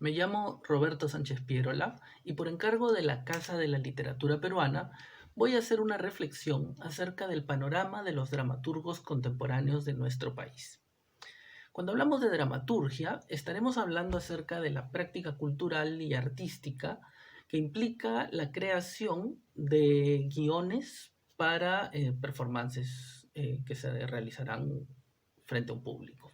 Me llamo Roberto Sánchez Pierola y por encargo de la Casa de la Literatura Peruana voy a hacer una reflexión acerca del panorama de los dramaturgos contemporáneos de nuestro país. Cuando hablamos de dramaturgia, estaremos hablando acerca de la práctica cultural y artística que implica la creación de guiones para performances que se realizarán frente a un público.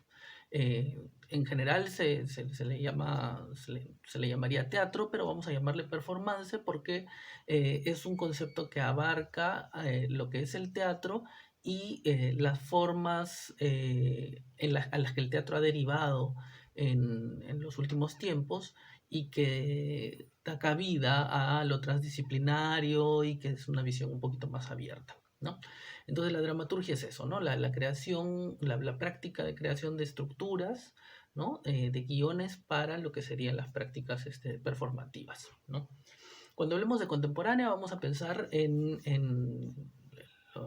En general se le llamaría teatro, pero vamos a llamarle performance porque es un concepto que abarca lo que es el teatro y las formas a las que el teatro ha derivado en los últimos tiempos y que da cabida a lo transdisciplinario y que es una visión un poquito más abierta, ¿no? Entonces la dramaturgia es eso, ¿no? La creación, la práctica de creación de estructuras, ¿no? De guiones para lo que serían las prácticas performativas, ¿no? Cuando hablemos de contemporánea vamos a pensar en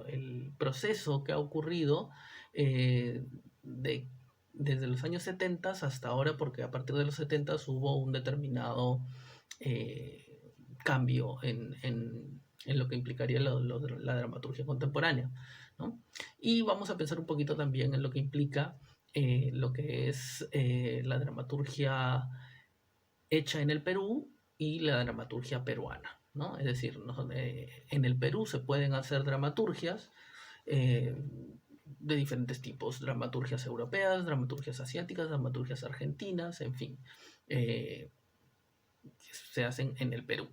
el proceso que ha ocurrido eh, de, desde los años 70 hasta ahora, porque a partir de los 70 hubo un determinado cambio en lo que implicaría la dramaturgia contemporánea, ¿no? Y vamos a pensar un poquito también en lo que implica lo que es la dramaturgia hecha en el Perú y la dramaturgia peruana, ¿no? Es decir, en el Perú se pueden hacer dramaturgias eh, de diferentes tipos, dramaturgias europeas, dramaturgias asiáticas, dramaturgias argentinas, en fin, eh, se hacen en el Perú.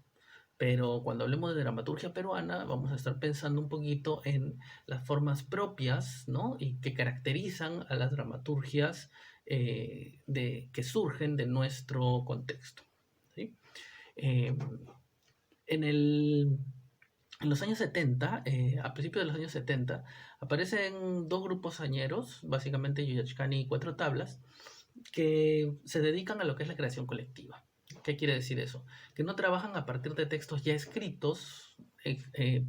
Pero cuando hablemos de dramaturgia peruana, vamos a estar pensando un poquito en las formas propias, ¿no? Y que caracterizan a las dramaturgias que surgen de nuestro contexto, ¿sí? Eh, en, el, en los años 70, a principios de los años 70, aparecen dos grupos hañeros, básicamente Yuyachkani y Cuatro Tablas, que se dedican a lo que es la creación colectiva. ¿Qué quiere decir eso? Que no trabajan a partir de textos ya escritos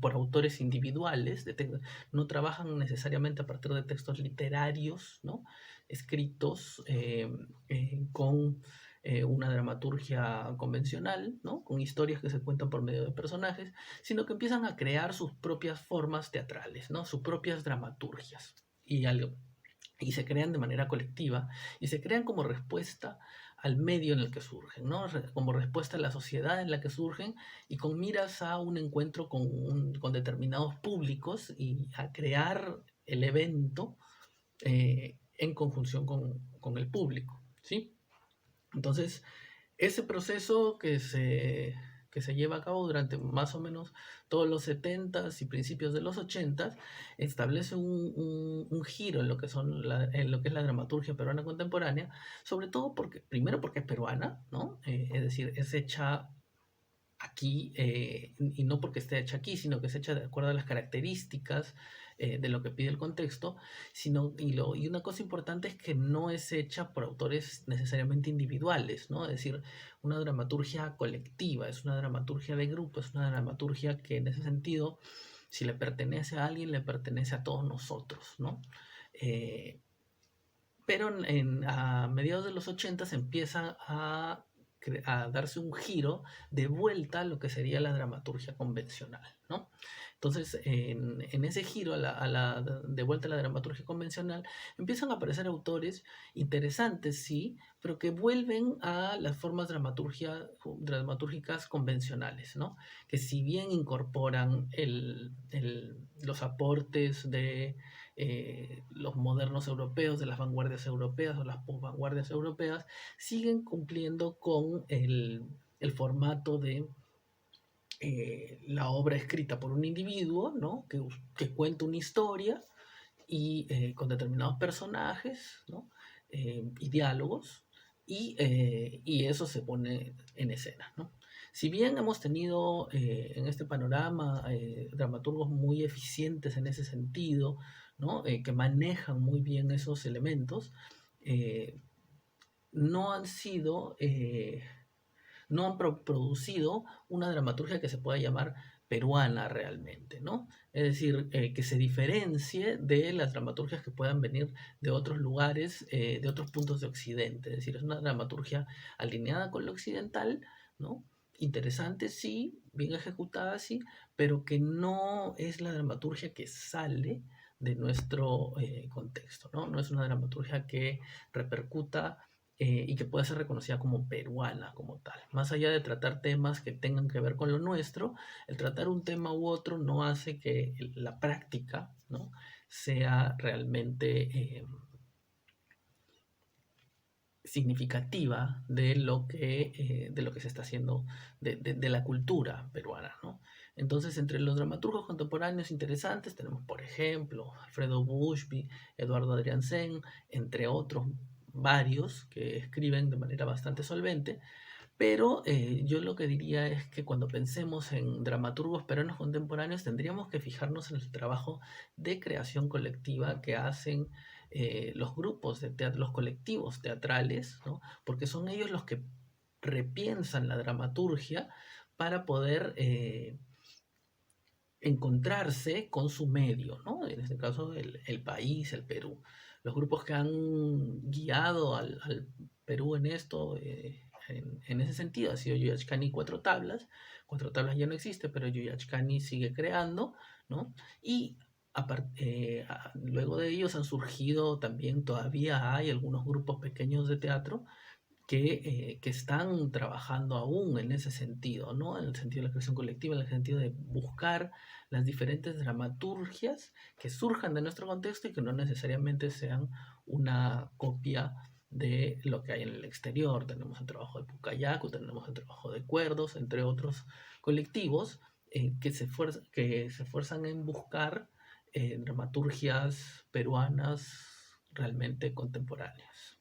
por autores individuales, no trabajan necesariamente a partir de textos literarios, ¿no? Escritos con una dramaturgia convencional, ¿no? Con historias que se cuentan por medio de personajes, sino que empiezan a crear sus propias formas teatrales, ¿no? Sus propias dramaturgias. Y se crean de manera colectiva y se crean como respuesta al medio en el que surgen, ¿no? Como respuesta a la sociedad en la que surgen y con miras a un encuentro con determinados públicos y a crear el evento en conjunción con el público, ¿sí? Entonces, ese proceso que se lleva a cabo durante más o menos todos los 70s y principios de los 80s establece un giro en lo que en lo que es la dramaturgia peruana contemporánea, sobre todo porque, primero porque es peruana, ¿no? Es decir, es hecha aquí, y no porque esté hecha aquí, sino que es hecha de acuerdo a las características de lo que pide el contexto, y una cosa importante es que no es hecha por autores necesariamente individuales, ¿no? Es decir, una dramaturgia colectiva, es una dramaturgia de grupo, es una dramaturgia que en ese sentido, si le pertenece a alguien, le pertenece a todos nosotros, ¿no? Eh, pero a mediados de los 80 se empieza a darse un giro de vuelta a lo que sería la dramaturgia convencional, ¿no? Entonces, en ese giro de vuelta a la dramaturgia convencional, empiezan a aparecer autores interesantes, sí, pero que vuelven a las formas dramatúrgicas convencionales, ¿no? Que si bien incorporan los aportes de los modernos europeos, de las vanguardias europeas o las posvanguardias europeas, siguen cumpliendo con el formato de la obra escrita por un individuo, ¿no? Que cuenta una historia y con determinados personajes, ¿no? Y diálogos, y eso se pone en escena, ¿no? Si bien hemos tenido en este panorama dramaturgos muy eficientes en ese sentido, ¿no? Que manejan muy bien esos elementos, eh, no han sido no han producido una dramaturgia que se pueda llamar peruana realmente, ¿no? Es decir, que se diferencie de las dramaturgias que puedan venir de otros lugares, de otros puntos de Occidente. Es decir, es una dramaturgia alineada con lo occidental, ¿no? Interesante, sí, bien ejecutada, sí, pero que no es la dramaturgia que sale de nuestro contexto, ¿no? No es una dramaturgia que repercuta y que pueda ser reconocida como peruana como tal. Más allá de tratar temas que tengan que ver con lo nuestro, el tratar un tema u otro no hace que la práctica, ¿no?, sea realmente significativa de lo que se está haciendo, de la cultura peruana, ¿no? Entonces, entre los dramaturgos contemporáneos interesantes tenemos, por ejemplo, Alfredo Bushby, Eduardo Adriansen, entre otros varios que escriben de manera bastante solvente, pero yo lo que diría es que cuando pensemos en dramaturgos peruanos contemporáneos tendríamos que fijarnos en el trabajo de creación colectiva que hacen los grupos de teatro, los colectivos teatrales, ¿no? Porque son ellos los que repiensan la dramaturgia para poder encontrarse con su medio, ¿no? En este caso el país, el Perú. Los grupos que han guiado al Perú en esto, en ese sentido, ha sido Yuyachkani Cuatro Tablas. Cuatro Tablas ya no existe, pero Yuyachkani sigue creando, ¿no? Y luego de ellos han surgido también, todavía hay algunos grupos pequeños de teatro que están trabajando aún en ese sentido, ¿no? En el sentido de la creación colectiva, en el sentido de buscar las diferentes dramaturgias que surjan de nuestro contexto y que no necesariamente sean una copia de lo que hay en el exterior. Tenemos el trabajo de Pucayacu, tenemos el trabajo de Cuerdos, entre otros colectivos que se esfuerzan en buscar dramaturgias peruanas realmente contemporáneas.